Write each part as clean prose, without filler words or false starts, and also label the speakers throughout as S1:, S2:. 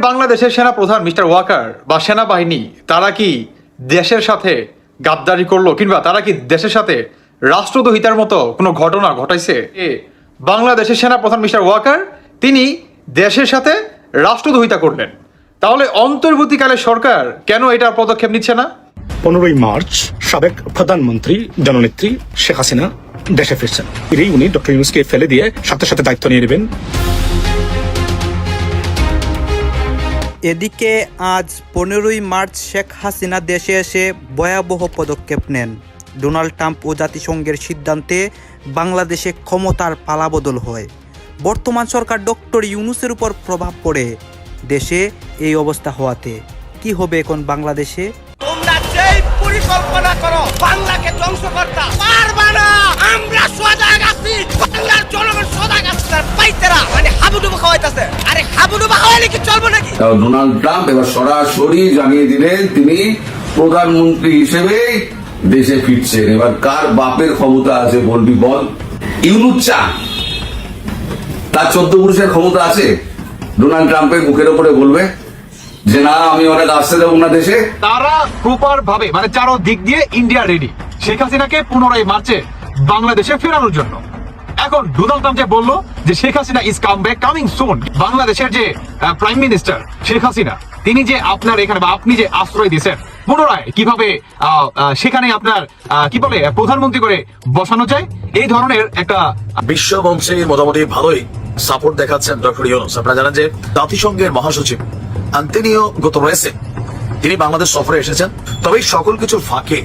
S1: বাংলাদেশের সেনা প্রধান মিস্টার ওয়াকার বা সেনাবাহিনী তারা কি দেশের সাথে গাদ্দারি করলো কিংবা তারা কি দেশের সাথে রাষ্ট্রদ্রোহিতার মতো কোনো ঘটনা ঘটাইছে? বাংলাদেশের সেনা প্রধান মিস্টার ওয়াকার তিনি দেশের সাথে রাষ্ট্রদ্রোহিতা করলেন, তাহলে অন্তর্বর্তীকালে সরকার কেন এটার পদক্ষেপ নিচ্ছে না?
S2: 15ই মার্চ সাবেক প্রধানমন্ত্রী জননেত্রী শেখ হাসিনা দেশে ফিরছেন। উনি ডক্টর ইউনূসকে ফেলে দিয়ে সাথে সাথে দায়িত্ব নিয়ে নেবেন।
S3: এদিকে আজ 15ই মার্চ শেখ হাসিনা দেশে এসে ভয়াবহ পদক্ষেপ নেন। ডোনাল্ড ট্রাম্প ও জাতিসংঘের সিদ্ধান্তে বাংলাদেশে ক্ষমতার পালাবদল হয়। বর্তমান সরকার ডক্টর ইউনূসের উপর প্রভাব পড়ে দেশে এই অবস্থা হওয়াতে কি হবে এখন বাংলাদেশে?
S4: তোমরা যেই পরিকল্পনা করো বাংলাকে ধ্বংস করতে পারবে না। আমরা সজাগ আছি, বাংলার জনগণ সজাগ আছে। তার পাইতেরা মানে হাবুডুবু খাওয়াইতাছে। আরে হাবুডুবু খাওয়াইলে কি চলবে নাকি?
S5: ডোনাল্ড ট্রাম্প এবার সরাসরি জানিয়ে দিলেন তিনি প্রধানমন্ত্রী হিসেবে দেশে ফিরছেন। এবার কার বাপের ক্ষমতা আছে বলবি বল? ইউনূস চান তার 14 পুরুষের ক্ষমতা আছে ডোনাল্ড ট্রাম্পের মুখের উপরে বলবে যে না আমি অনেক আসতে দেবো না দেশে।
S1: তারা প্রপার ভাবে মানে চারো দিক দিয়ে ইন্ডিয়া রেডি শেখ হাসিনাকে 15ই মার্চে বাংলাদেশে ফেরানোর জন্য। এখন ডোনাল্ড ট্রাম্প যে বললো যে Sheikh Hasina is come back coming soon, বাংলাদেশের যে প্রাইম মিনিস্টার শেখ হাসিনা তিনি যে আপনার এখানে বা আপনি যে আশ্রয় দিয়েছেন পুনরায় কিভাবে সেখানে আপনার কি বলে প্রধানমন্ত্রী করে বসানো যায়, এই ধরনের একটা
S6: বিশ্ব মঞ্চে মোটামুটি ভালোই সাপোর্ট দেখাচ্ছেন ডক্টর ইউনূস। আপনারা জানেন যে জাতিসংঘের মহাসচিব আন্তোনিও গুতেরেস তিনি বাংলাদেশ সফরে এসেছেন, তবে সকল কিছুর ফাঁকে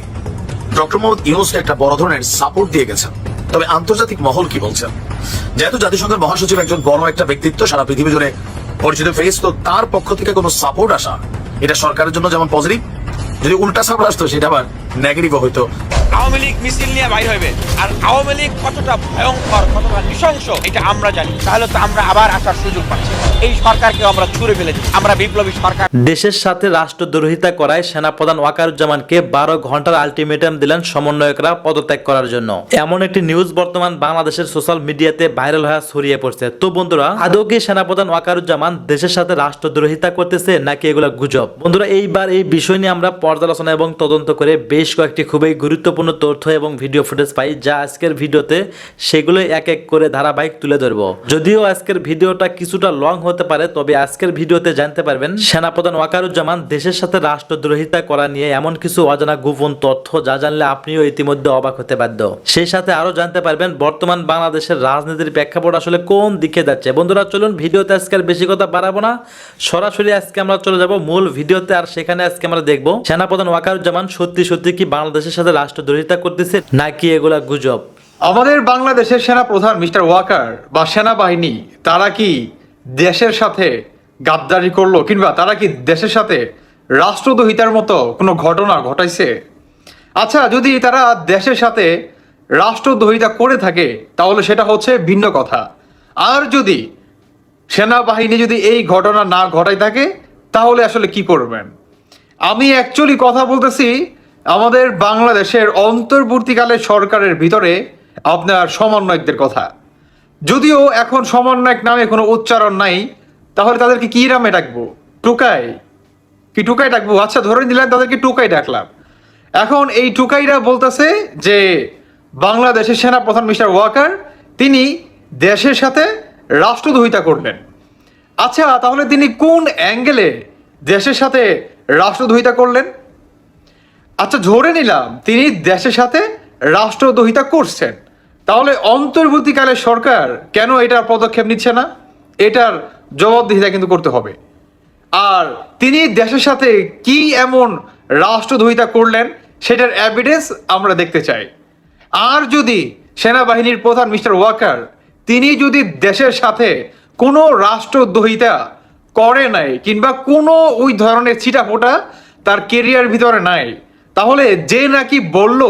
S6: ডক্টর মোহাম্মদ ইউনূসকে একটা বড় ধরনের সাপোর্ট দিয়ে গেছেন। তবে আন্তর্জাতিক মহল কি বলছেন? যেহেতু জাতিসংঘের মহাসচিব একজন বড় একটা ব্যক্তিত্ব, সারা পৃথিবী জুড়ে পরিচিত ফেস, তো তার পক্ষ থেকে কোনো সাপোর্ট আসা এটা সরকারের জন্য যেমন পজিটিভ, যদি উল্টা সাপোর্ট আসতো সেটা আবার নেগেটিভ হইতো।
S4: আওয়ামী লীগ মিছিল নিয়ে বাইর হইবে, আর আওয়ামী লীগ কতটা ভয়ঙ্কর কতটা নৃশংস এটা আমরা জানি। তাহলে তো আমরা আবার আসার সুযোগ পাচ্ছি। এই সরকারকে আমরা ছুড়ে ফেলে দিই, আমরা বিপ্লবী সরকার।
S7: দেশের সাথে রাষ্ট্রদ্রোহিতা করায় সেনাপ্রধান ওয়াকারুজ্জামানকে 12 ঘন্টার আলটিমেটাম দিলেন সমন্বয়করা পদত্যাগ করার জন্য। এমন একটি নিউজ বর্তমান বাংলাদেশের সোশ্যাল মিডিয়াতে ভাইরাল হয়ে ছড়িয়ে পড়ছে। তো বন্ধুরা, আদৌ কি সেনাপ্রধান ওয়াকারুজ্জামান দেশের সাথে রাষ্ট্রদ্রোহিতা করতেছে নাকি এগুলা গুজব? বন্ধুরা, এইবার এই বিষয় নিয়ে আমরা পর্যালোচনা এবং তদন্ত করে বেশ কয়েকটি খুবই গুরুত্বপূর্ণ তথ্য এবং ভিডিও ফুটেজ পাই, যা আজকের ভিডিওতে সেগুলো এক এক করে ধারাবাহিক তুলে ধরবো। যদিও আজকের ভিডিওটা কিছুটা লং হতে পারে, তবে আজকের ভিডিওতে জানতে পারবেন সেনাপ্রধান ওয়াকারুজ্জামান দেশের সাথে রাষ্ট্রদ্রোহিতা করা নিয়ে এমন কিছু অজানা গোপন তথ্য যা জানলে আপনিও ইতিমধ্যে অবাক হতে বাধ্য। সেই সাথে আরো জানতে পারবেন বর্তমান বাংলাদেশের রাজনীতির প্রেক্ষাপট আসলে কোন দিকে যাচ্ছে। বন্ধুরা চলুন, ভিডিওতে আজকে আর বেশি কথা বাড়াবো না, সরাসরি আজকে আমরা চলে যাব মূল ভিডিওতে। আর সেখানে আজকে আমরা দেখবো সেনাপ্রধান ওয়াকারুজ্জামান সত্যি সত্যি কি বাংলাদেশের সাথে রাষ্ট্রদ্রোহিতা করতেছে নাকি এগুলা গুজব।
S1: আমাদের বাংলাদেশের সেনা প্রধান মিস্টার ওয়াকার বা সেনাবাহিনী তারা কি দেশের সাথে গাদ্দারি করলো কিংবা তারা কি দেশের সাথে রাষ্ট্রদ্রোহিতার মতো কোনো ঘটনা ঘটাইছে? আচ্ছা, যদি তারা দেশের সাথে রাষ্ট্রদ্রোহিতা করে থাকে তাহলে সেটা হচ্ছে ভিন্ন কথা। আর যদি সেনাবাহিনী যদি এই ঘটনা না ঘটাই থাকে তাহলে আসলে কি করবেন? আমি অ্যাকচুয়ালি কথা বলতেছি আমাদের বাংলাদেশের অন্তর্বর্তীকালে সরকারের ভিতরে আপনার সমন্বয়কদের কথা। যদিও এখন সমন্বয়ক নামে কোনো উচ্চারণ নাই, তাহলে তাদেরকে কি নামে ডাকবো? টুকাই কি টুকাই ডাকবো? আচ্ছা, ধরে নিলাম তাদেরকে টুকাই ডাকলাম। এখন এই টুকাইরা বলতেছে যে বাংলাদেশের সেনাপ্রধান মিস্টার ওয়াকার তিনি দেশের সাথে রাষ্ট্রদ্রোহিতা করলেন। আচ্ছা, তাহলে তিনি কোন অ্যাঙ্গেলে দেশের সাথে রাষ্ট্রদ্রোহিতা করলেন? আচ্ছা, ধরে নিলাম তিনি দেশের সাথে রাষ্ট্রদ্রোহিতা করছেন, তাহলে অন্তর্বর্তীকালে সরকার কেন এটার পদক্ষেপ নিচ্ছে না? এটার জবাবদিহিতা কিন্তু করতে হবে। আর তিনি দেশের সাথে কি এমন রাষ্ট্রদ্রোহিতা করলেন সেটার এভিডেন্স আমরা দেখতে চাই। আর যদি সেনাবাহিনীর প্রধান মিস্টার ওয়াকার তিনি যদি দেশের সাথে কোনো রাষ্ট্রদ্রোহিতা করে নাই কিংবা কোনো ওই ধরনের ছিটাফোটা তার কেরিয়ার ভিতরে নাই, তাহলে যে নাকি বলল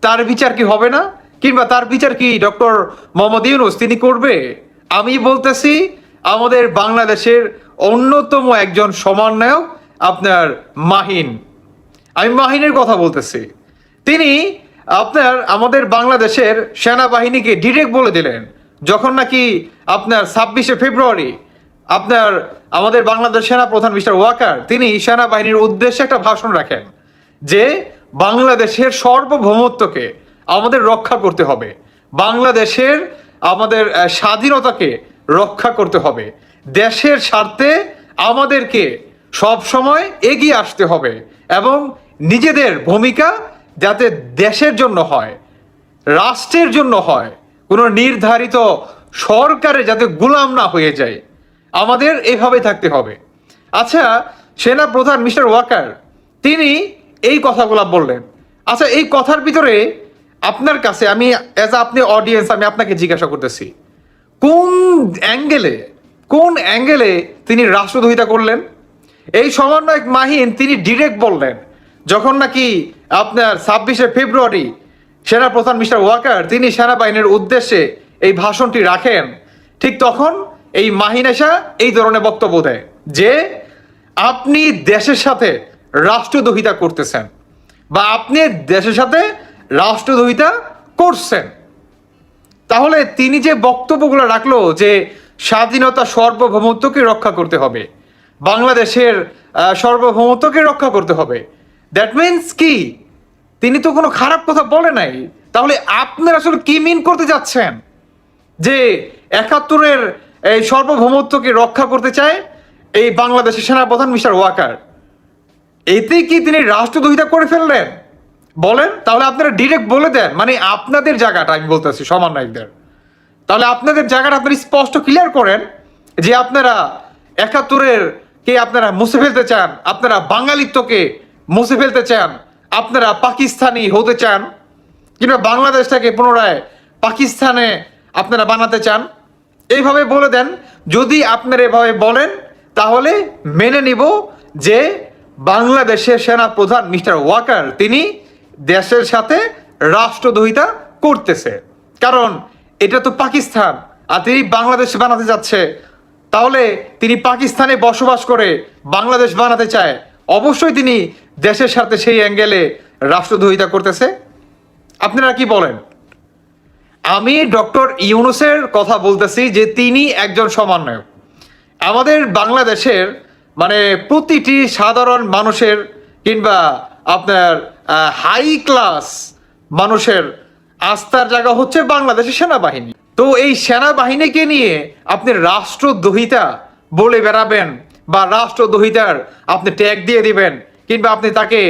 S1: তার বিচার কি হবে না? কিংবা তার বিচার কি ডক্টর মোহাম্মদ ইউনূস তিনি করবে? আমি বলতেছি আমাদের বাংলাদেশের অন্যতম একজন সমন্বয়ক আপনার মাহিন, আমি মাহিনের কথা বলতেছি। তিনি আপনার আমাদের বাংলাদেশের সেনাবাহিনীকে ডিরেক্ট বলে দিলেন, যখন নাকি আপনার 26শে ফেব্রুয়ারি আপনার আমাদের বাংলাদেশ সেনা প্রধান মিস্টার ওয়াকার তিনি সেনাবাহিনীর উদ্দেশ্যে একটা ভাষণ রাখেন যে বাংলাদেশের সার্বভৌমত্বকে আমাদের রক্ষা করতে হবে, বাংলাদেশের আমাদের স্বাধীনতাকে রক্ষা করতে হবে, দেশের স্বার্থে আমাদেরকে সব সময় এগিয়ে আসতে হবে এবং নিজেদের ভূমিকা যাতে দেশের জন্য হয়, রাষ্ট্রের জন্য হয়, কোনো নির্ধারিত সরকারে যাতে গোলাম না হয়ে যায়, আমাদের এভাবে থাকতে হবে। আচ্ছা, সেনা প্রধান মিস্টার ওয়াকার তিনি এই কথাগুলো বললেন। আচ্ছা, এই কথার ভিতরে আপনার কাছে আমি অ্যাজ আপনি অডিয়েন্স আমি আপনাকে জিজ্ঞাসা করতেছি, কোন অ্যাঙ্গেলে তিনি রাষ্ট্রদ্রোহিতা করলেন? এই সমন্বয়ক মাহিন তিনি ডিরেক্ট বললেন যখন নাকি আপনার 26শে ফেব্রুয়ারি সেনা প্রধান মিস্টার ওয়াকার তিনি সেনাবাহিনীর উদ্দেশ্যে এই ভাষণটি রাখেন, ঠিক তখন এই মাহিন এসা এই ধরনের বক্তব্য দেয় যে আপনি দেশের সাথে রাষ্ট্রদ্রোহিতা করতেছেন বা আপনি দেশের সাথে রাষ্ট্রদ্রোহিতা করছেন। তাহলে তিনি যে বক্তব্যগুলো রাখলো যে স্বাধীনতা সার্বভৌমত্বকে রক্ষা করতে হবে, বাংলাদেশের সার্বভৌমত্বকে রক্ষা করতে হবে, দ্যাট মিনস কি তিনি তো কোনো খারাপ কথা বলে নাই। তাহলে আপনারা আসলে কি মিন করতে যাচ্ছেন যে ৭১-এর এই সার্বভৌমত্বকে রক্ষা করতে চায় এই বাংলাদেশের সেনাপ্রধান মিস্টার ওয়াকার, এতে কি তিনি রাষ্ট্রদ্রোহিতা করে ফেললেন? বলেন, তাহলে আপনারা ডিরেক্ট বলে দেন, মানে আপনাদের জায়গাটা আমি বলতেছি সমন্বয়কদের, তাহলে আপনাদের জায়গাটা আপনারা স্পষ্ট ক্লিয়ার করেন যে আপনারা ৭১-এর কে আপনারা মুছে ফেলতে চান, আপনারা বাঙালিত্বকে মুছে ফেলতে চান, আপনারা পাকিস্তানি হতে চান, কিংবা বাংলাদেশটাকে পুনরায় পাকিস্তানে আপনারা বানাতে চান, এইভাবে বলে দেন। যদি আপনারা এভাবে বলেন তাহলে মেনে নিব যে বাংলাদেশের সেনা প্রধান মিস্টার ওয়াকার তিনি দেশের সাথে রাষ্ট্রদ্রোহিতা করতেছে, কারণ এটা তো পাকিস্তান আর তিনি বাংলাদেশ বানাতে যাচ্ছে, তাহলে তিনি পাকিস্তানে বসবাস করে বাংলাদেশ বানাতে চায়, অবশ্যই তিনি দেশের সাথে সেই অ্যাঙ্গেলে রাষ্ট্রদ্রোহিতা করতেছে। আপনারা কি বলেন? আমি ডক্টর ইউনূসের কথা বলতেছি যে তিনি একজন সমন্বয়ক, আমাদের বাংলাদেশের মানে প্রতিটি সাধারণ মানুষের কিংবা আপনার হাই ক্লাস মানুষের আস্থার জায়গা হচ্ছে বাংলাদেশের সেনাবাহিনী। তো এই সেনাবাহিনীকে নিয়ে আপনি রাষ্ট্রদ্রোহিতা বলে বেড়াবেন বা রাষ্ট্রদ্রোহিতার আপনি ট্যাগ দিয়ে দিবেন কিংবা আপনি তাকে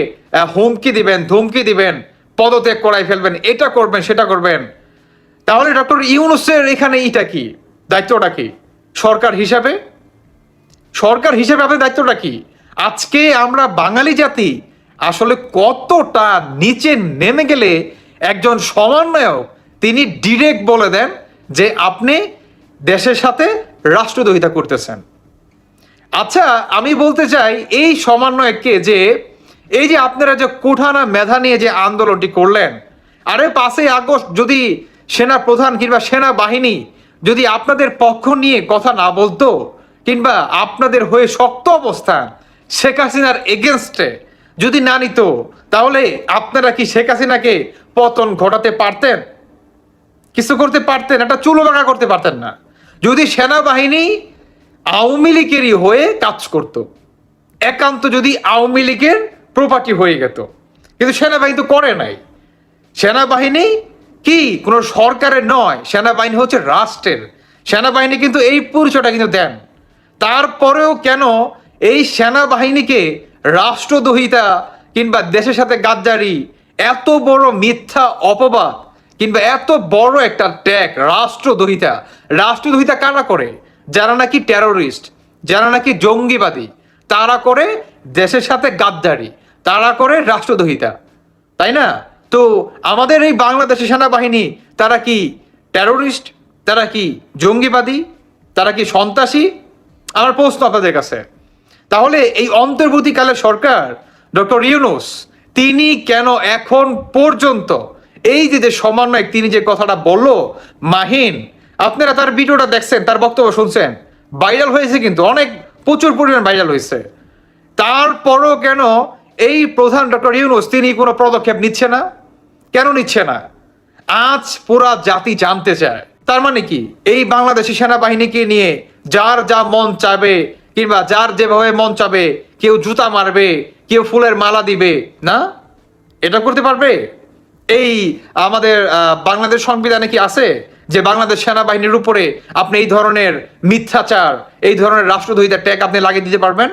S1: হুমকি দিবেন, ধমকি দিবেন, পদত্যাগ করাই ফেলবেন, এটা করবেন সেটা করবেন, তাহলে ডক্টর ইউনূসের এখানে এটা কি দায়িত্বটা কি? সরকার হিসাবে আপনার দায়িত্বটা কি? আজকে আমরা বাঙালি জাতি আসলে কতটা নিচে নেমে গেলে একজন সমন্বয়ক তিনি ডিরেক্ট বলে দেন যে আপনি দেশের সাথে রাষ্ট্রদ্রোহিতা করতেছেন। আচ্ছা, আমি বলতে চাই এই সমন্বয়ককে যে এই যে আপনারা যে কুঠানা মেধা নিয়ে যে আন্দোলনটি করলেন, আরে 5ই আগস্ট যদি সেনা প্রধান কিংবা সেনাবাহিনী যদি আপনাদের পক্ষ নিয়ে কথা না বলতো কিংবা আপনাদের হয়ে শক্ত অবস্থান শেখ হাসিনার এগেনস্টে যদি না নিত, তাহলে আপনারা কি শেখ হাসিনাকে পতন ঘটাতে পারতেন? কিছু করতে পারতেন? একটা চুলো বাঁকা করতে পারতেন না। যদি সেনাবাহিনী আওয়ামী লীগেরই হয়ে কাজ করত, একান্ত যদি আওয়ামী লীগের প্রপার্টি হয়ে যেত, কিন্তু সেনাবাহিনী তো করে নাই। সেনাবাহিনী কি কোনো সরকারের নয়, সেনাবাহিনী হচ্ছে রাষ্ট্রের। সেনাবাহিনী কিন্তু এই পরিচয়টা কিন্তু দেন। তারপরেও কেন এই সেনাবাহিনীকে রাষ্ট্রদ্রোহিতা কিংবা দেশের সাথে গাদ্দারি, এত বড় মিথ্যা অপবাদ কিংবা এত বড় একটা ট্যাগ রাষ্ট্রদ্রোহিতা কারা করে? যারা নাকি টেরোরিস্ট, যারা নাকি জঙ্গিবাদী, তারা করে দেশের সাথে গাদ্দারি, তারা করে রাষ্ট্রদ্রোহিতা, তাই না? তো আমাদের এই বাংলাদেশের সেনাবাহিনী তারা কি টেরোরিস্ট? তারা কি জঙ্গিবাদী? তারা কি সন্ত্রাসী? আমার প্রশ্ন আপনাদের কাছে। তাহলে এই অন্তর্বর্তীকালের সরকার ডক্টর ইউনূস তিনি কেন এখন পর্যন্ত এই যে সমন্বয়ক তিনি যে কথাটা বললো মাহিন, আপনারা তার ভিডিওটা দেখছেন, তার বক্তব্য শুনছেন, ভাইরাল হয়েছে, কিন্তু অনেক প্রচুর পরিমাণ ভাইরাল হয়েছে। তারপরও কেন এই প্রধান ডক্টর ইউনূস তিনি কোনো পদক্ষেপ নিচ্ছে না? কেন নিচ্ছে না? আজ পুরা জাতি জানতে চায়। তার মানে কি এই বাংলাদেশি সেনাবাহিনীকে নিয়ে যার যা মন চাবে কিংবা যার যেভাবে মন চাবে, কেউ জুতা মারবে, কেউ ফুলের মালা দিবে, না? এটা করতে পারবে? এই আমাদের বাংলাদেশ সংবিধানে কি আছে যে বাংলাদেশ সেনাবাহিনীর উপরে আপনি এই ধরনের মিথ্যাচার, এই ধরনের রাষ্ট্রদ্রোহিতার ট্যাগ আপনি লাগিয়ে দিতে পারবেন?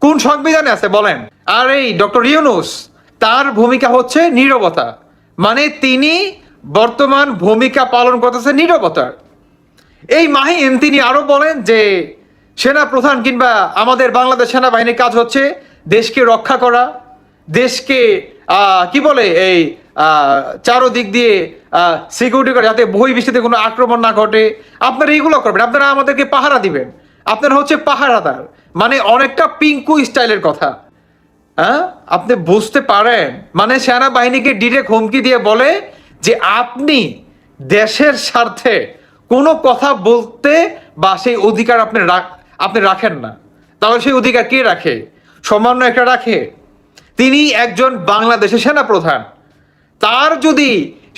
S1: কোন সংবিধানে আছে বলেন? আর এই ডক্টর ইউনূস, তার ভূমিকা হচ্ছে নীরবতা, মানে তিনি বর্তমান ভূমিকা পালন করতেছে নীরবতার। এই মাহিন তিনি আরো বলেন যে সেনা প্রধান কিংবা আমাদের বাংলাদেশ সেনাবাহিনীর কাজ হচ্ছে দেশকে রক্ষা করা, দেশকে কি বলে এই চারোদিক দিয়ে সিকিউরিটি করে, যাতে বহির্বিশ্বে কোনো আক্রমণ না ঘটে। আপনারা এইগুলো করবেন, আপনারা আমাদেরকে পাহারা দিবেন, আপনারা হচ্ছে পাহারাদার, মানে অনেকটা পিঙ্কু স্টাইলের কথা। হ্যাঁ, আপনি বুঝতে পারেন? মানে সেনাবাহিনীকে ডিরেক্ট হুমকি দিয়ে বলে যে আপনি দেশের স্বার্থে কোনো কথা বলতে বা সেই অধিকার আপনি রাখেন না। তাহলে সেই অধিকার কে রাখে? সামান্য একটা রাখে। তিনি একজন বাংলাদেশের সেনা প্রধান, তার যদি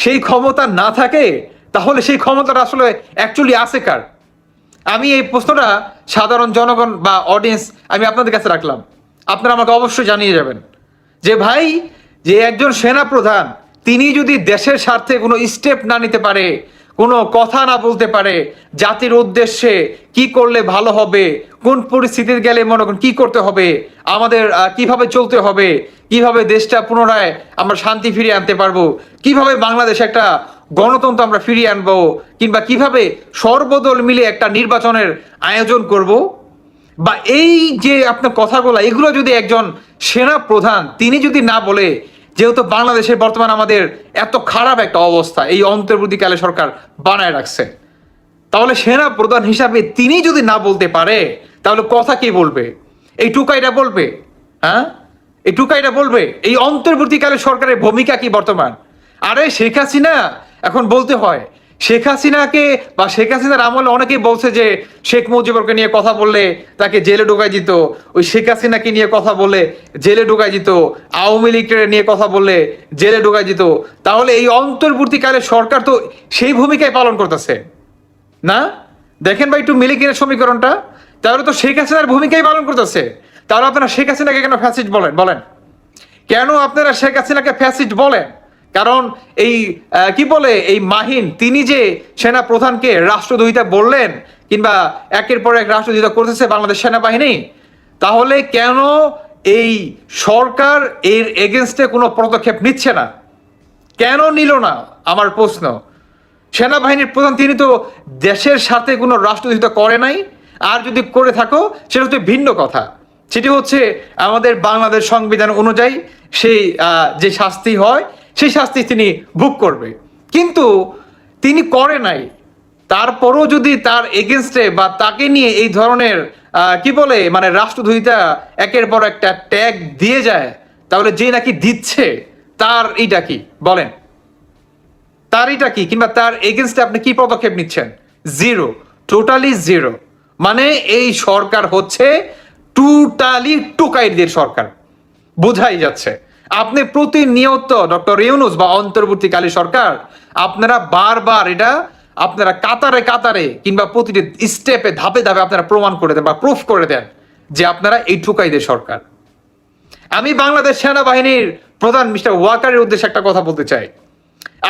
S1: সেই ক্ষমতা না থাকে তাহলে সেই ক্ষমতাটা আসলে অ্যাকচুয়ালি আছে কার? আমি এই প্রশ্নটা সাধারণ জনগণ বা অডিয়েন্স আমি আপনাদের কাছে রাখলাম, আপনারা আমাকে অবশ্যই জানিয়ে যাবেন যে ভাই, যে একজন সেনা প্রধান তিনি যদি দেশের স্বার্থে কোনো স্টেপ না নিতে পারে, কোনো কথা না বলতে পারে, জাতির উদ্দেশ্যে কি করলে ভালো হবে, কোন পরিস্থিতিতে গেলে মনে করেন কি করতে হবে, আমাদের কিভাবে চলতে হবে, কিভাবে দেশটা পুনরায় আমরা শান্তি ফিরিয়ে আনতে পারবো, কিভাবে বাংলাদেশ একটা গণতন্ত্র আমরা ফিরিয়ে আনবো, কিংবা কিভাবে সর্বদল মিলে একটা নির্বাচনের আয়োজন করব, বা এই যে আপনার কথাগুলো, এগুলো যদি একজন সেনা প্রধান তিনি যদি না বলে, যেহেতু বাংলাদেশের বর্তমান আমাদের এত খারাপ একটা অবস্থা এই অন্তর্বর্তীকালে সরকার বানায় রাখছে, তাহলে সেনা প্রধান হিসাবে তিনি যদি না বলতে পারে তাহলে কথা কে বলবে? এই টুকাইটা বলবে? হ্যাঁ, এই টুকাইটা বলবে? এই অন্তর্বর্তীকালে সরকারের ভূমিকা কি বর্তমান? আরে শেখ হাসিনা, এখন বলতে হয় শেখ হাসিনাকে বা শেখ হাসিনার আমলে অনেকেই বলছে যে শেখ মুজিবুরকে নিয়ে কথা বললে তাকে জেলে ঢোকাই দিত, ওই শেখ হাসিনাকে নিয়ে কথা বললে জেলে ঢোকাই দিত, আওয়ামী লীগের নিয়ে কথা বললে জেলে ঢোকাই দিত। তাহলে এই অন্তর্বর্তীকালে সরকার তো সেই ভূমিকায় পালন করতেছে না? দেখেন ভাই একটু মিলিকের সমীকরণটা, তাহলে তো শেখ হাসিনার ভূমিকাই পালন করতেছে। তাহলে আপনারা শেখ হাসিনাকে কেন ফ্যাসিস্ট বলেন? কেন আপনারা শেখ হাসিনাকে ফ্যাসিস্ট বলেন? কারণ এই কি বলে এই মাহিন তিনি যে সেনা প্রধানকে রাষ্ট্রদ্রোহিতা বললেন কিংবা একের পর এক রাষ্ট্রদ্রোহিতা করতেছে বাংলাদেশ সেনাবাহিনী, তাহলে কেন এই সরকার এর এগেনস্টে কোনো পদক্ষেপ নিচ্ছে না? কেন নিল না আমার প্রশ্ন। সেনাবাহিনীর প্রধান তিনি তো দেশের সাথে কোনো রাষ্ট্রদ্রোহিতা করে নাই, আর যদি করে থাকো সেটা হচ্ছে ভিন্ন কথা, সেটি হচ্ছে আমাদের বাংলাদেশ সংবিধান অনুযায়ী সেই যে শাস্তি হয় সেই শাস্তি তিনি ভোগ করবে, কিন্তু তিনি করে নাই। তারপরও যদি তার এগেনস্টে বা তাকে নিয়ে এই ধরনের কি বলে মানে রাষ্ট্রদ্রোহিতা একের পর একটা ট্যাগ দিয়ে যায়, তাহলে যে নাকি দিচ্ছে তার এইটা কি বলেন? তার এটা কি, কিংবা তার এগেনস্টে আপনি কি পদক্ষেপ নিচ্ছেন? Zero, totally zero. মানে এই সরকার হচ্ছে টোটালি টুকাইদের সরকার, বোঝাই যাচ্ছে। আপনি প্রতিনিয়ত ডক্টর ইউনূস বা অন্তর্বর্তীকালী সরকার আপনারা বারবার এটা আপনারা কাতারে কাতারে কিংবা প্রতিটি স্টেপে ধাপে ধাপে আপনারা প্রমাণ করে দেন বা প্রুফ করে দেন যে আপনারা এই টুকাইদের সরকার। আমি বাংলাদেশ সেনাবাহিনীর প্রধান মিস্টার ওয়াকারের উদ্দেশ্যে একটা কথা বলতে চাই।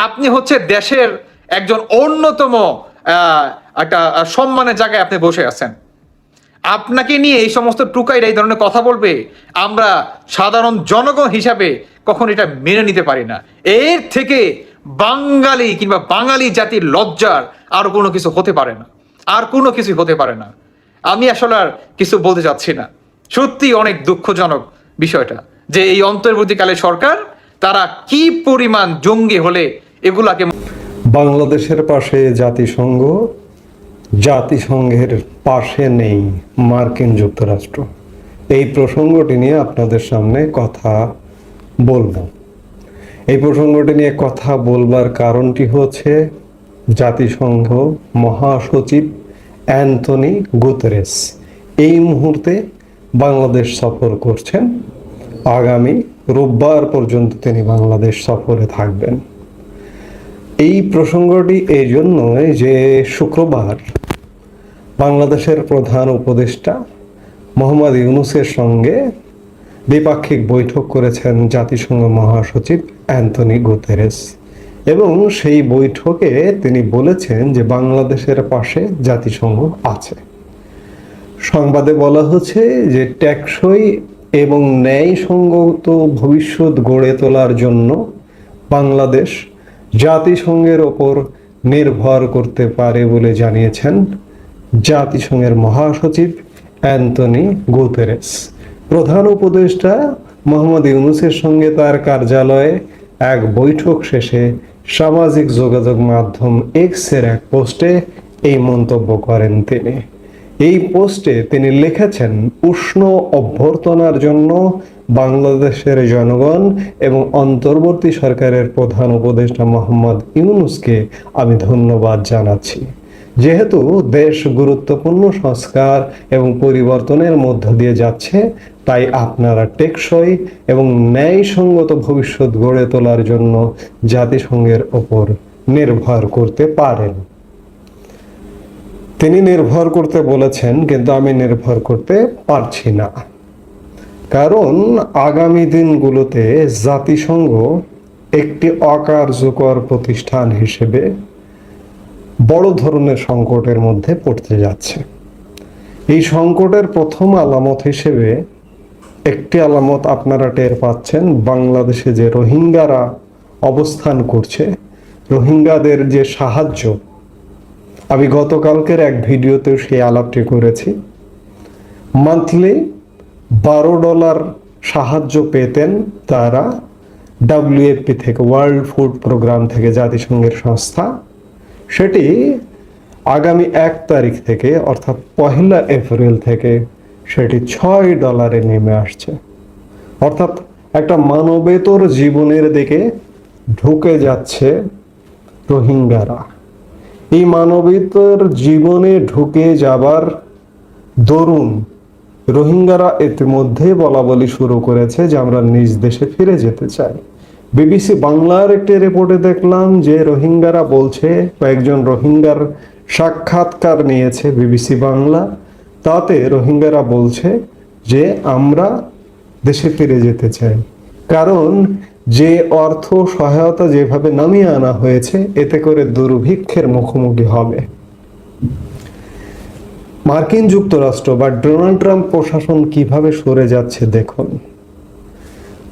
S1: আপনি হচ্ছে দেশের একজন অন্যতম একটা সম্মানের জায়গায় আপনি বসে আছেন, আপনাকে নিয়ে এই সমস্ত টুকাইরা এই ধরনের কথা বলবে, আমরা সাধারণ জনগণ হিসাবে কখন এটা মেনে নিতে পারি না। এর থেকে বাঙালি কিংবা বাঙালি জাতির লজ্জার আর কোনো কিছু হতে পারে না, আর কোনো কিছু হতে পারে না। আমি আসলে আর কিছু বলতে চাচ্ছি না। সত্যি অনেক দুঃখজনক বিষয়টা যে এই অন্তর্বর্তীকালে সরকার তারা কি পরিমাণ জঙ্গি হলে এগুলাকে।
S8: বাংলাদেশের পাশে জাতিসংঘ, জাতিসংঘের পাশে নেই মার্কিন যুক্তরাষ্ট্র। এই প্রসঙ্গটি নিয়ে আপনাদের সামনে কথা বলবো। এই প্রসঙ্গটি নিয়ে কথা বলবার কারণটি হচ্ছে জাতিসংঘ মহাসচিব অ্যান্টনি গুতেরেস এই মুহূর্তে বাংলাদেশ সফর করছেন। আগামী রোববার পর্যন্ত তিনি বাংলাদেশ সফরে থাকবেন। এই প্রসঙ্গটি এই জন্যই যে শুক্রবার বাংলাদেশের প্রধান উপদেষ্টা মোহাম্মদ ইউনূসের সঙ্গে দ্বিপাক্ষিক বৈঠক করেছেন জাতিসংঘ মহাসচিব অ্যান্টনি গুতেরেস, এবং সেই বৈঠকে তিনি বলেছেন যে বাংলাদেশের পাশে জাতিসংঘ আছে। সংবাদে বলা হচ্ছে যে টেকসই এবং ন্যায়সঙ্গত ভবিষ্যৎ গড়ে তোলার জন্য বাংলাদেশ জাতিসংঘের ওপর নির্ভর করতে পারে বলে জানিয়েছেন জাতিসংঘের মহাসচিব অ্যান্টনি গুতেরেস। প্রধান উপদেষ্টা মোহাম্মদ ইউনূসের সঙ্গে তার কার্যালয়ে এক বৈঠক শেষে সামাজিক যোগাযোগ মাধ্যম এক্সের এক পোস্টে এই মন্তব্য করেন তিনি। এই পোস্টে তিনি লিখেছেন, উষ্ণ অভ্যর্থনার জন্য বাংলাদেশের জনগণ এবং অন্তর্বর্তী সরকারের প্রধান উপদেষ্টা মোহাম্মদ ইউনূসকে আমি ধন্যবাদ জানাচ্ছি। যেহেতু দেশ গুরুত্বপূর্ণ সংস্কার এবং পরিবর্তনের মধ্য দিয়ে যাচ্ছে, তাই আপনারা টেকসই এবং ন্যায়সঙ্গত ভবিষ্যৎ গড়ে তোলার জন্য জাতিসংঘের ওপর নির্ভর করতে পারেন। তিনি নির্ভর করতে বলেছেন, কিন্তু আমি নির্ভর করতে পারছি না, কারণ আগামী দিনগুলোতে জাতিসংঘ একটি অকার্যকর প্রতিষ্ঠান হিসেবে বড় ধরনের সংকটের মধ্যে পড়তে যাচ্ছে। এই সংকটের প্রথম আলামত হিসেবে একটি আলামত আপনারা টের পাচ্ছেন, বাংলাদেশে যে রোহিঙ্গারা অবস্থান করছে, রোহিঙ্গাদের যে সাহায্য, আমি গতকালকের এক ভিডিওতেও সেই আলাপটি করেছি। মান্থলি $12 সাহায্য পেতেন তারা WFP থেকে, ওয়ার্ল্ড ফুড প্রোগ্রাম থেকে, জাতিসংঘের সংস্থা। সেটি আগামী 1 তারিখ থেকে অর্থাৎ 1 এপ্রিল থেকে সেটি $6 নেমে আসছে। অর্থাৎ একটা মানবেতর জীবনের দিকে ঢুকে যাচ্ছে রোহিঙ্গারা। এই মানবেতর জীবনে ঢুকে যাবার দরুন রোহিঙ্গারা ইতিমধ্যে বলাবলি শুরু করেছে যে আমরা নিজ দেশে ফিরে যেতে চাই। বিবিসি বাংলার একটি রিপোর্টে দেখলাম যে রোহিঙ্গারা বলছে, কয়েকজন রোহিঙ্গার সাক্ষাৎকার নিয়েছে বিবিসি বাংলা, তাতে রোহিঙ্গারা বলছে যে আমরা দেশে ফিরে যেতে চাই, কারণ যে অর্থ সহায়তা যেভাবে নামিয়ে আনা হয়েছে এতে করে দুর্ভিক্ষের মুখোমুখি হবে। মার্কিন যুক্তরাষ্ট্র বা ডোনাল্ড ট্রাম্প প্রশাসন কিভাবে সরে যাচ্ছে দেখুন।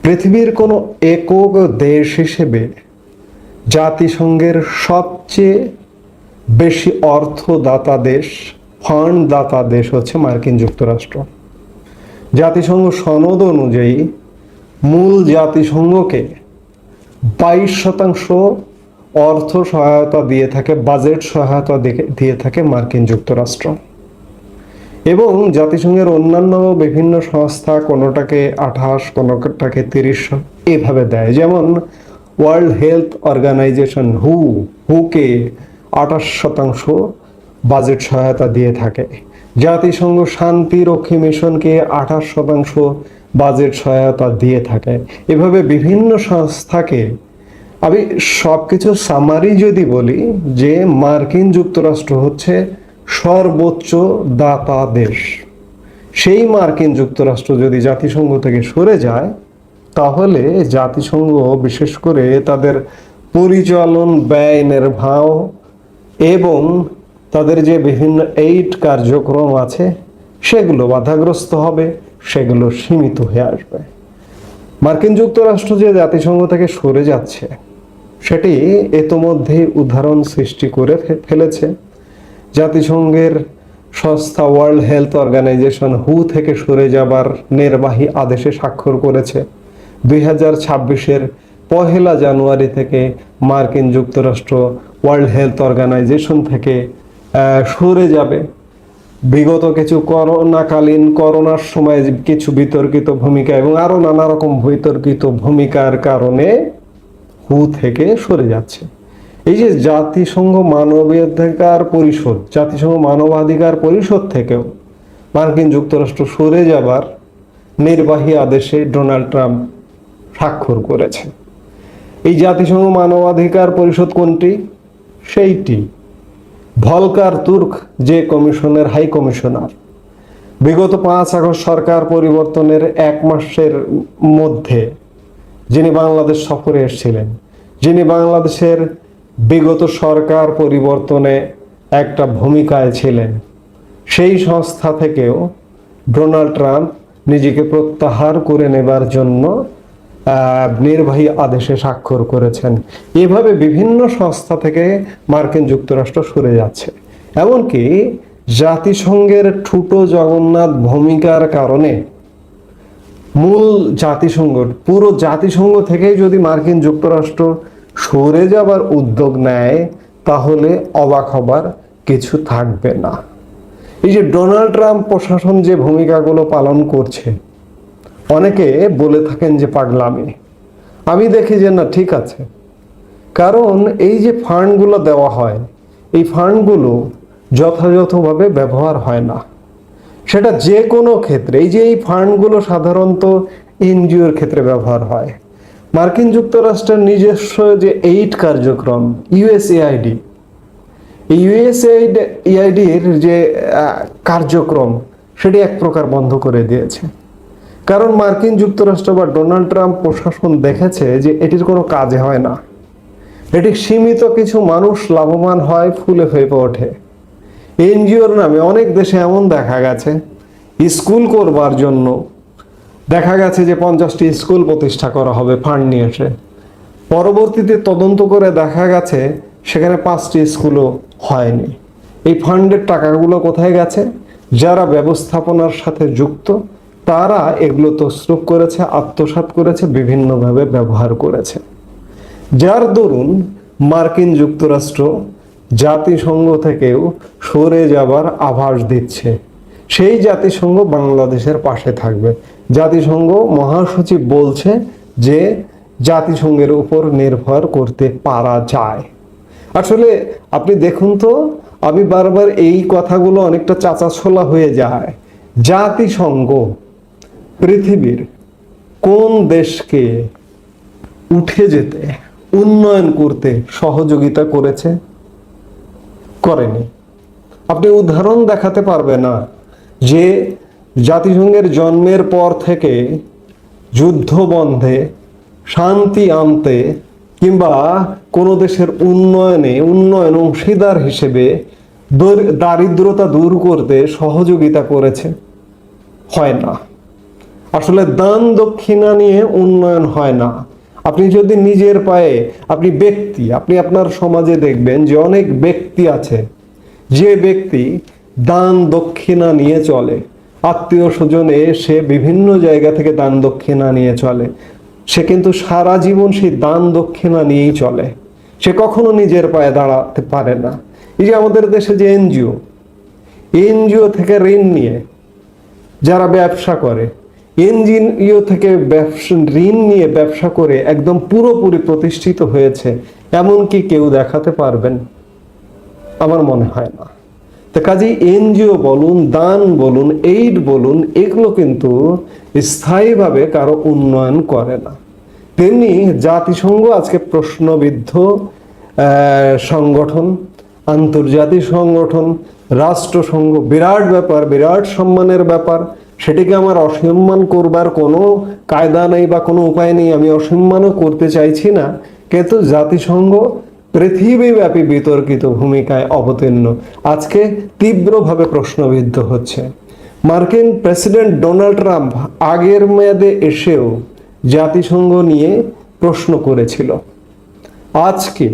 S8: পৃথিবীর কোনো একক দেশ হিসেবে জাতিসংঘের সবচেয়ে বেশি অর্থদাতা দেশ, ফান্ড দাতা দেশ হচ্ছে মার্কিন যুক্তরাষ্ট্র। জাতিসংঘ সনদ অনুযায়ী মূল জাতিসংঘকে 22% অর্থ সহায়তা দিয়ে থাকে, বাজেট সহায়তা দিয়ে থাকে মার্কিন যুক্তরাষ্ট্র। এবং জাতিসংঘের অন্যান্য বিভিন্ন সংস্থা কোনোটাকে 28, কোনোটাকে 30 এভাবে দেয়। যেমন ওয়ার্ল্ড হেলথ অর্গানাইজেশন হুকে 28% বাজেট সহায়তা দিয়ে থাকে। জাতিসংঘ শান্তিরক্ষী মিশনকে 28% বাজেট সহায়তা দিয়ে থাকে। এভাবে বিভিন্ন সংস্থাকে, আমি সবকিছু সামারি যদি বলি, যে মার্কিন যুক্তরাষ্ট্র হচ্ছে সর্বোচ্চ দাতা দেশ। সেই মার্কিন যুক্তরাষ্ট্র যদি জাতিসংঘ থেকে সরে যায়, তাহলে জাতিসংঘ বিশেষ করে তাদের পরিচালন ব্যয় নির্বাহ এবং তাদের যে বিভিন্ন এইড কার্যক্রম আছে সেগুলো বাধাগ্রস্ত হবে, সেগুলো সীমিত হয়ে আসবে। মার্কিন যুক্তরাষ্ট্র যে জাতিসংঘ থেকে সরে যাচ্ছে সেটি ইতোমধ্যে উদাহরণ সৃষ্টি করে ফেলেছে। জাতিসংঘের সংস্থা ওয়ার্ল্ড হেলথ অর্গানাইজেশন থেকে সরে যাবার নির্বাহী আদেশে স্বাক্ষর করেছে। 2026-এর 1 জানুয়ারি থেকে মার্কিন যুক্তরাষ্ট্র ওয়ার্ল্ড হেলথ অর্গানাইজেশন থেকে সরে যাবে। বিগত কিছু করোনার সময় কিছু বিতর্কিত ভূমিকা এবং আরো নানা রকম বিতর্কিত ভূমিকার কারণে থেকে সরে যাচ্ছে। এই যে জাতিসংঘ মানবাধিকার পরিষদ থেকেও মার্কিন যুক্তরাষ্ট্র সরে যাবার নির্বাহী আদেশে ডোনাল্ড ট্রাম্প স্বাক্ষর করেছে। এই জাতিসংঘ মানবাধিকার পরিষদ কোনটি? সেইটি ভলকার তুর্ক যে কমিশনের হাই কমিশনার, বিগত 5 আগস্ট সরকার পরিবর্তনের 1 মাসের মধ্যে যিনি বাংলাদেশ সফরে এসেছিলেন, যিনি বাংলাদেশের বিগত সরকার পরিবর্তনে একটা ভূমিকায় ছিলেন, সেই সংস্থা থেকেও ডোনাল্ড ট্রাম্প নিজেকে প্রত্যাহার করে নেবার জন্য নির্বাহী আদেশে স্বাক্ষর করেছেন। এভাবে বিভিন্ন সংস্থা থেকে মার্কিন যুক্তরাষ্ট্র সরে যাচ্ছে। এমনকি জাতিসংঘের ঠুটো জগন্নাথ ভূমিকার কারণে মূল জাতিসংঘ, পুরো জাতিসংঘ থেকেই যদি মার্কিন যুক্তরাষ্ট্র সরে যাবার উদ্যোগ নেয়, তাহলে অবাক হবার কিছু থাকবে না। এই যে ডোনাল্ড ট্রাম্প প্রশাসন যে ভূমিকাগুলো পালন করছে, অনেকে বলে থাকেন যে পাগলামি। আমি দেখি যে না, ঠিক আছে। কারণ এই যে ফান্ডগুলো দেওয়া হয়, এই ফান্ডগুলো যথাযথভাবে ব্যবহার হয় না। সেটা যে কোনো ক্ষেত্রে। এই যে এই ফান্ডগুলো সাধারণত এনজিওর ক্ষেত্রে ব্যবহার হয়। মার্কিন যুক্তরাষ্ট্রের নিজস্ব যে এইড কার্যক্রম ইউএসএআইডি, এই ইউএসএআইডির যে কার্যক্রম, সেটি এক প্রকার বন্ধ করে দিয়েছে। কারণ মার্কিন যুক্তরাষ্ট্র বা ডোনাল্ড ট্রাম্প প্রশাসন দেখেছে যে এটির কোনো কাজে হয় না। এটি সীমিত কিছু মানুষ লাভবান হয়, ফুলে ফেঁপে ওঠে। এনজিওর নামে অনেক দেশে এমন দেখা গেছে, স্কুল করবার জন্য দেখা গেছে যে 50টি স্কুল প্রতিষ্ঠা করা হবে ফান্ড নিয়ে এসে। পরবর্তীতে তদন্ত করে দেখা গেছে সেখানে 5টি স্কুলও হয়নি। এই ফান্ডের টাকাগুলো কোথায় গেছে? যারা ব্যবস্থাপনার সাথে যুক্ত তারা এগুলো তসরুপ করেছে, আত্মসাৎ করেছে, বিভিন্নভাবে ব্যবহার করেছে। যার দরুন মার্কিন যুক্তরাষ্ট্র জাতিসংঘ থেকেও সরে যাবার আভাস দিচ্ছে। সেই জাতিসংঘ বাংলাদেশের পাশে থাকবে। জাতিসংঘ মহাসচিব বলছে যে জাতিসংঘের উপর নির্ভর করতে পারা যায়। আসলে আপনি দেখুন তো, আমি বারবার এই কথাগুলো অনেকটা চাঁচাছোলা হয়ে যায়। জাতিসংঘ পৃথিবীর কোন দেশকে উঠে যেতে, উন্নয়ন করতে সহযোগিতা করেছে? করেনি। আপনি উদাহরণ দেখাতে পারবে না যে জাতিসংঘের জন্মের পর থেকে যুদ্ধ বন্ধে, শান্তি আনতে কিংবা কোনো দেশের উন্নয়ন অংশীদার হিসেবে দারিদ্রতা দূর করতে সহযোগিতা করেছে? হয় না। আসলে দান দক্ষিণা নিয়ে উন্নয়ন হয় না। আপনি যদি নিজের পায়ে, আপনি আপনার সমাজে দেখবেন যে অনেক ব্যক্তি আছে, যে ব্যক্তি দান দক্ষিণা নিয়ে চলে, আত্মীয় স্বজনে সে বিভিন্ন জায়গা থেকে দান দক্ষিণা নিয়ে চলে, সে কিন্তু সারা জীবন সেই দান দক্ষিণা নিয়েই চলে। সে কখনো নিজের পায়ে দাঁড়াতে পারে না। এই যে আমাদের দেশে যে এনজিও থেকে ঋণ নিয়ে যারা ব্যবসা করে, এনজিও থেকে ঋণ নিয়ে ব্যবসা করে একদম পুরোপুরি প্রতিষ্ঠিত হয়েছে, এমন কি কেউ দেখাতে পারবেন? আমার মনে হয় না। তো কাজেই এনজিও বলুন, দান বলুন, এইড বলুন, এগুলো কিন্তু স্থায়ীভাবে কারো উন্নয়ন করে না। তেমনি জাতিসংঘ আজকে প্রশ্নবিদ্ধ সংগঠন, আন্তর্জাতিক সংগঠন, রাষ্ট্রসংঘ, বিরাট ব্যাপার, বিরাট সম্মানের ব্যাপার। সেটিকে আমার অসম্মান করবার কোনো কায়দা নেই বা কোনো উপায় নেই, আমি অসম্মানও করতে চাইছি না। কিন্তু জাতিসংঘ পৃথিবীব্যাপী বিতর্কিত ভূমিকায় অবতীর্ণ, আজকে তীব্রভাবে প্রশ্নবিদ্ধ হচ্ছে। মার্কিন প্রেসিডেন্ট ডোনাল্ড ট্রাম্প আগের মেয়াদে এসেও জাতিসংঘ নিয়ে প্রশ্ন করেছিল। আজকে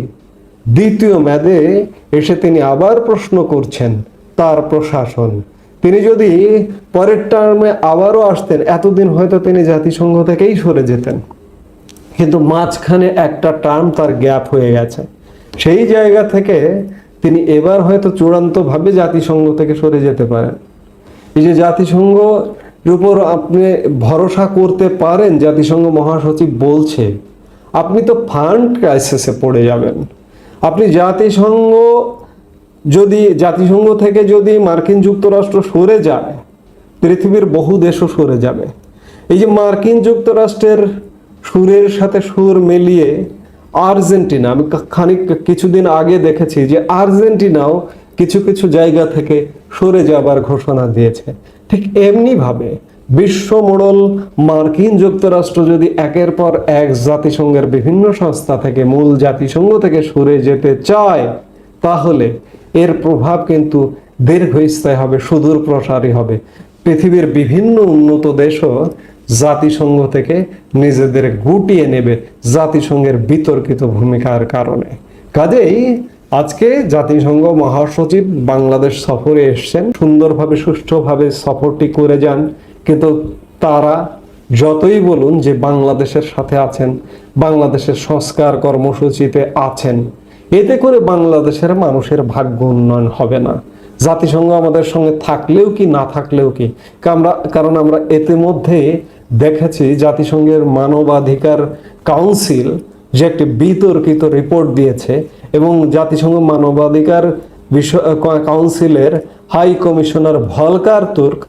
S8: দ্বিতীয় মেয়াদে এসে তিনি আবার প্রশ্ন করছেন তার প্রশাসন। তিনি যদি পরের টার্মে আবারও আসতেন, এতদিন হয়তো তিনি জাতিসংঘ থেকেই সরে যেতেন। কিন্তু মাঝখানে একটা টার্ম তার গ্যাপ হয়ে গেছে। সেই জায়গা থেকে তিনি এবার হয়তো চূড়ান্তভাবে জাতিসংঘ থেকে সরে যেতে পারেন। এই যে জাতিসংঘের উপর আপনি ভরসা করতে পারেন, জাতিসংঘ মহাসচিব বলছে, আপনি তো ফান্ড ক্রাইসিসে পড়ে যাবেন। আপনি জাতিসংঘ থেকে যদি মার্কিন যুক্তরাষ্ট্র সরে যায়, পৃথিবীর বহু দেশও সরে যাবে। এই যে মার্কিন যুক্তরাষ্ট্রের সুরের সাথে সুর মিলিয়ে আর্জেন্টিনা, আমি কিছুদিন আগে দেখেছি যে আর্জেন্টিনাও কিছু কিছু জায়গা থেকে সরে যাবার ঘোষণা দিয়েছে। ঠিক এমনিভাবে বিশ্ব মোড়ল মার্কিন যুক্তরাষ্ট্র যদি একের পর এক জাতিসংঘের বিভিন্ন সংস্থা থেকে, মূল জাতিসংঘ থেকে সরে যেতে চায়, তাহলে এর প্রভাব কিন্তু দীর্ঘস্থায়ী হবে, সুদূর প্রসারী হবে। পৃথিবীর বিভিন্ন উন্নত দেশও জাতিসংঘ থেকে নিজেদের গুটিয়ে নেবে জাতিসংঘের বিতর্কিত ভূমিকার কারণে। কাজেই আজকে জাতিসংঘ মহাসচিব বাংলাদেশ সফরে এসেছেন, সুন্দরভাবে সুষ্ঠুভাবে সফরটি করে যান। কিন্তু তারা যতই বলুন যে বাংলাদেশের সাথে আছেন, বাংলাদেশের সংস্কার কর্মসূচিতে আছেন, এতে করে বাংলাদেশের মানুষের ভাগ্য উন্নয়ন হবে না। জাতিসংঘ আমাদের সঙ্গে থাকলেও কি না থাকলেও কি, কারণ আমরা ইতিমধ্যে দেখেছি জাতিসংঘের মানবাধিকার কাউন্সিল যে একটি বিতর্কিত রিপোর্ট দিয়েছে, এবং জাতিসংঘ মানবাধিকার কাউন্সিলের high commissioner Volker Turk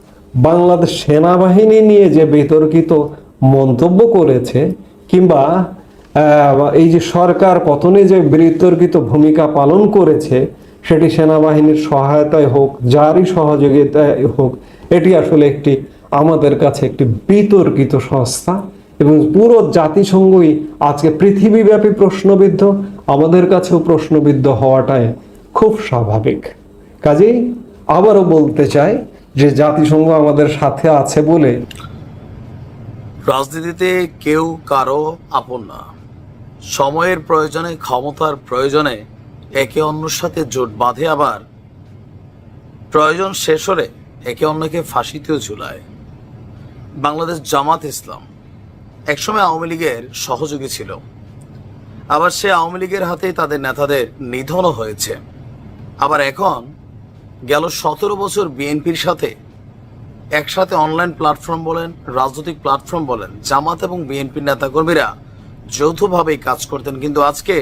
S8: Bangladesh সেনাবাহিনী নিয়ে যে বিতর্কিত মন্তব্য করেছে, কিংবা এই যে সরকার পতনে যে বিতর্কিত ভূমিকা পালন করেছে, সেটি সেনাবাহিনীর সহায়তায় হোক, যারই সহযোগিতায় হোক, এটি আসলে একটি আমাদের কাছে একটি বিতর্কিত সংস্থা, এবং পুরো জাতিসংঘই আজকে পৃথিবীব্যাপী প্রশ্নবিদ্ধ, আমাদের কাছেও প্রশ্নবিদ্ধ হওয়াটাই খুব স্বাভাবিক। কাজেই আবারও বলতে চাই যে জাতিসংঘ আমাদের সাথে আছে বলে
S6: রাজনীতিতে কেউ কারো আপন না। সময়ের প্রয়োজনে, ক্ষমতার প্রয়োজনে একে অন্যের সাথে জোট বাঁধে, আবার প্রয়োজন শেষ হলে একে অন্যকে ফাঁসিতেও ঝুলায়। বাংলাদেশ জামাত ইসলাম একসময় আওয়ামী লীগের সহযোগী ছিল, আবার সে আওয়ামী লীগের হাতেই তাদের নেতাদের নিধনও হয়েছে। আবার এখন গেল 17 বছর বিএনপির সাথে একসাথে অনলাইন প্ল্যাটফর্ম বলেন, রাজনৈতিক প্ল্যাটফর্ম বলেন, জামাত এবং বিএনপির নেতাকর্মীরা যৌথভাবেই কাজ করতেন। কিন্তু আজকে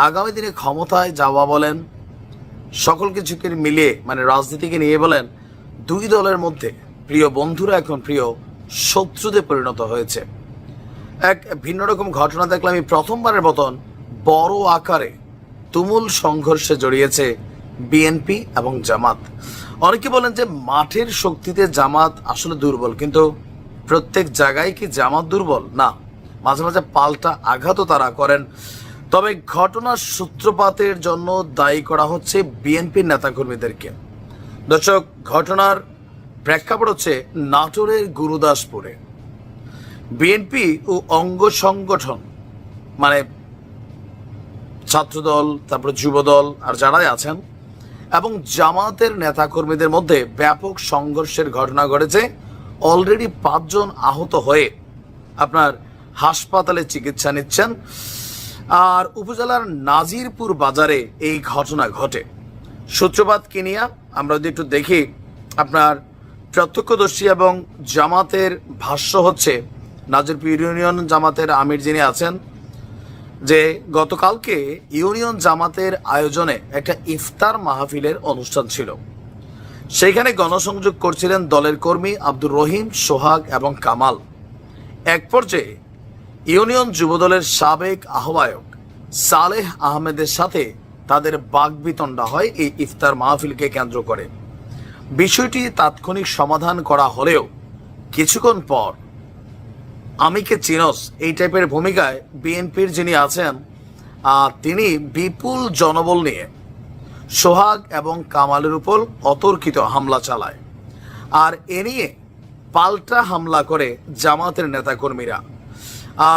S6: আগামী দিনে ক্ষমতায় যাওয়া বলেন, সকল কিছুকে মিলিয়ে মানে রাজনীতিকে নিয়ে বলেন, দুই দলের মধ্যে প্রিয় বন্ধুরা এখন প্রিয় শত্রুতে পরিণত হয়েছে। এক ভিন্ন রকম ঘটনা দেখলাম, আমি প্রথমবারের মতন বড় আকারে তুমুল সংঘর্ষে জড়িয়েছে বিএনপি এবং জামাত। অনেকে বলেন যে মাঠের শক্তিতে জামাত আসলে দুর্বল, কিন্তু প্রত্যেক জায়গায় কি জামাত দুর্বল? না, মাঝে মাঝে পাল্টা আঘাতও তারা করেন। তবে ঘটনার সূত্রপাতের জন্য দায়ী করা হচ্ছে বিএনপির নেতাকর্মীদেরকে। দর্শক, ঘটনার প্রেক্ষাপট হচ্ছে নাটোরের গুরুদাসপুরে বিএনপি ও অঙ্গ সংগঠন মানে ছাত্রদল, তারপরে যুবদল আর যারাই আছেন এবং জামাতের নেতাকর্মীদের মধ্যে ব্যাপক সংঘর্ষের ঘটনা ঘটেছে। অলরেডি 5 জন আহত হয়ে আপনার হাসপাতালে চিকিৎসা নিচ্ছেন। আর উপজেলার নাজিরপুর বাজারে এই ঘটনা ঘটে। সূত্রপাত কি নিয়ে আমরা যদি একটু দেখি, আপনার প্রত্যক্ষদর্শী এবং জামাতের ভাষ্য হচ্ছে, নাজিরপুর ইউনিয়ন জামাতের আমির যিনি আছেন, যে গতকালকে ইউনিয়ন জামাতের আয়োজনে একটা ইফতার মাহফিলের অনুষ্ঠান ছিল। সেখানে গণসংযোগ করছিলেন দলের কর্মী আব্দুর রহিম, সোহাগ এবং কামাল। এক পর্যায়ে ইউনিয়ন যুবদলের সাবেক আহ্বায়ক সালেহ আহমেদের সাথে তাদের বাকবিতণ্ডা হয় এই ইফতার মাহফিলকে কেন্দ্র করে। বিষয়টি তাৎক্ষণিক সমাধান করা হলেও কিছুক্ষণ পর আমিকে চিনস এই টাইপের ভূমিকায় বিএনপির যিনি আছেন তিনি বিপুল জনবল নিয়ে সোহাগ এবং কামালের উপর অতর্কিত হামলা চালায়। আর এ নিয়ে পাল্টা হামলা করে জামাতের নেতাকর্মীরা।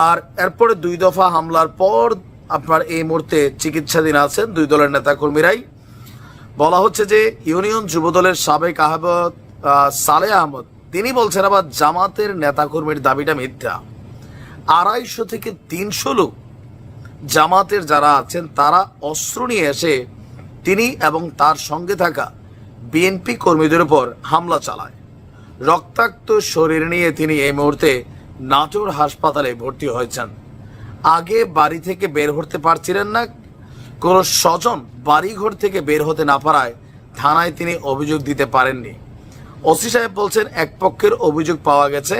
S6: আর এরপরে 2 দফা হামলার পর আপনার এই মুহূর্তে চিকিৎসাধীন আছেন 2 দলের নেতাকর্মীরাই। বলা হচ্ছে যে ইউনিয়ন যুবদলের সাবেক আহ্বায়ক সালেহ আহমদ তিনি বলছেন আবার জামাতের নেতাকর্মীর দাবিটা মিথ্যা। 250 থেকে 300 লোক জামাতের যারা আছেন তারা অস্ত্র নিয়ে এসে তিনি এবং তার সঙ্গে থাকা বিএনপি কর্মীদের উপর হামলা চালায়। রক্তাক্ত শরীর নিয়ে তিনি এই মুহূর্তে নাটোর হাসপাতালে ভর্তি হয়েছেন। আগে বাড়ি থেকে বের হতে পারছিলেন না, কোনো স্বজন বাড়িঘর থেকে বের হতে না পারায় থানায় তিনি অভিযোগ দিতে পারেননি। ওসি সাহেব বলছেন এক পক্ষের অভিযোগ পাওয়া গেছে,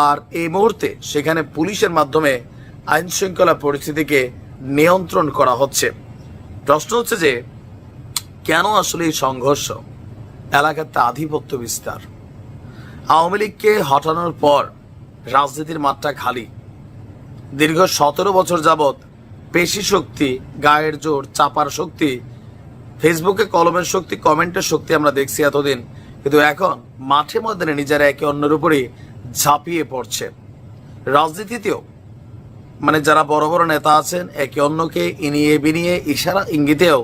S6: আর এই মুহূর্তে সেখানে পুলিশের মাধ্যমে আইন শৃঙ্খলা পরিস্থিতিকে নিয়ন্ত্রণ করা হচ্ছে। প্রশ্ন হচ্ছে যে কেন আসলে এই সংঘর্ষ, এলাকাতে আধিপত্য বিস্তার। আওয়ামী লীগকে হটানোর পর রাজনীতির মাঠটা খালি। দীর্ঘ 17 বছর যাবৎ পেশি শক্তি, গায়ের জোর, চাপার শক্তি, ফেসবুকে কলমের শক্তি, কমেন্টের শক্তি আমরা দেখছি এতদিন, কিন্তু এখন মাঠে ময়দানে নিজেরা একে অন্যের উপরে ঝাঁপিয়ে পড়ছে। রাজনীতিতেও মানে যারা বড় বড় নেতা আছেন একে অন্যকে ইনিয়ে বিনিয়ে ইশারা ইঙ্গিতেও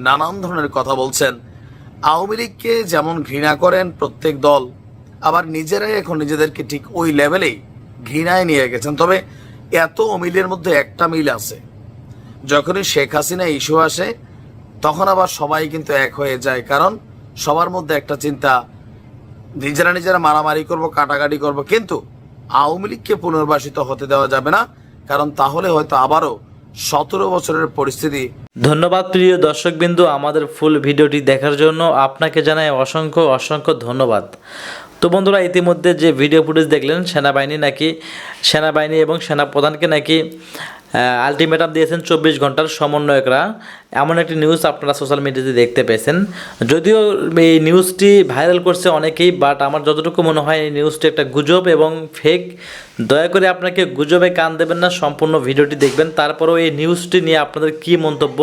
S6: নানান ধরনের কথা বলছেন। আওয়ামী লীগকে যেমন ঘৃণা করেন প্রত্যেক দল, আবার নিজেরাই এখন নিজেদেরকে ঠিক ওই লেভেলেই ঘৃণায় নিয়ে গেছেন। তবে এত অমিলের মধ্যে একটা মিল আছে, যখনই শেখ হাসিনা ইস্যু আসে তখন আবার সবাই কিন্তু এক হয়ে যায়, কারণ সবার মধ্যে একটা চিন্তা, নিজেরা নিজেরা মারামারি করব, কাটাকাটি করব, কিন্তু আওয়ামী লীগকে পুনর্বাসিত হতে দেওয়া যাবে না, কারণ তাহলে হয়তো আবারও 17 বছরের পরিস্থিতি।
S7: ধন্যবাদ প্রিয় দর্শকবিন্দু, আমাদের ফুল ভিডিওটি দেখার জন্য আপনাকে জানাই অসংখ্য অসংখ্য ধন্যবাদ। তো বন্ধুরা, ইতিমধ্যে যে ভিডিও ফুটেজ দেখলেন, সেনাবাহিনী এবং সেনাপ্রধানকে নাকি আলটিমেটাম দিয়েছেন 24 ঘন্টার সমন্বয়করা, এমন একটি নিউজ আপনারা সোশ্যাল মিডিয়াতে দেখতে পেয়েছেন। যদিও এই নিউজটি ভাইরাল করছে অনেকেই, বাট আমার যতটুকু মনে হয় এই নিউজটি একটা গুজব এবং ফেক। দয়া করে আপনাকে গুজবে কান দেবেন না, সম্পূর্ণ ভিডিওটি দেখবেন। তারপরেও এই নিউজটি নিয়ে আপনাদের কী মন্তব্য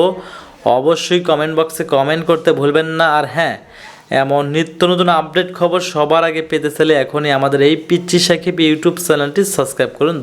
S7: অবশ্যই কমেন্ট বক্সে কমেন্ট করতে ভুলবেন না। আর হ্যাঁ, এমন নিত্য নতুন আপডেট খবর সবার আগে পেতে চাইলে এখনই আমাদের এই পিচ্চি সাকিব ইউটিউব চ্যানেলটি সাবস্ক্রাইব করুন।